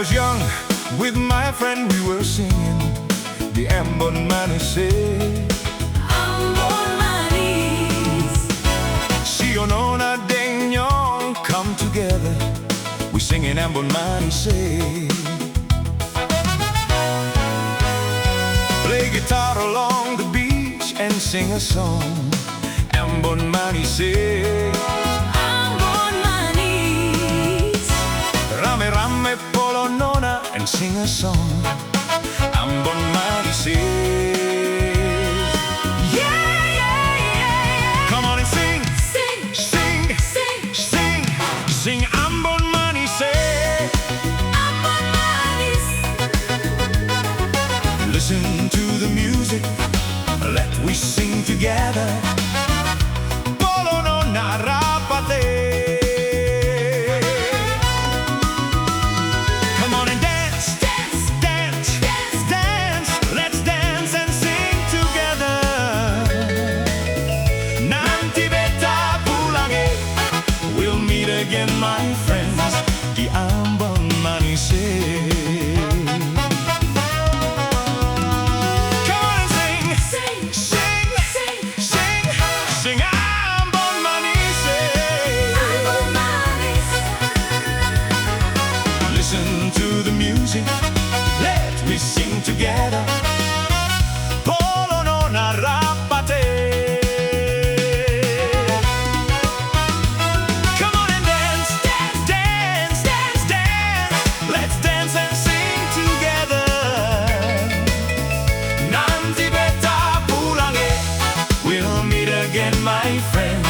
was young, with my friend we were singing the Ambon Manise. Ambon Manise. Sionona Degnon, come together, we sing in Ambon Manise. Play guitar along the beach and sing a song, Ambon Manise. Ambon Manise. Rame rame polo nona and sing a song, Ambon Manise. Come on and sing, Sing, sing, sing, sing, sing Ambon Manise. Ambon Manise. Listen to the music, let we sing together. Polo nona rapate. Come on and dance, Dance, dance, dance, dance. Let's dance and sing together. Nanti beta pulange, we'll meet again, my friends. Di Ambon Manise. Come on and sing, sing, sing, sing, sing, sing Ambon Manise. Ambon Manise. Listen to the music, let me sing together. Polo nona rapate. Come on and dance, dance, dance, dance, dance. Let's dance and sing together. Nanti beta pulange, we'll meet again, my friend.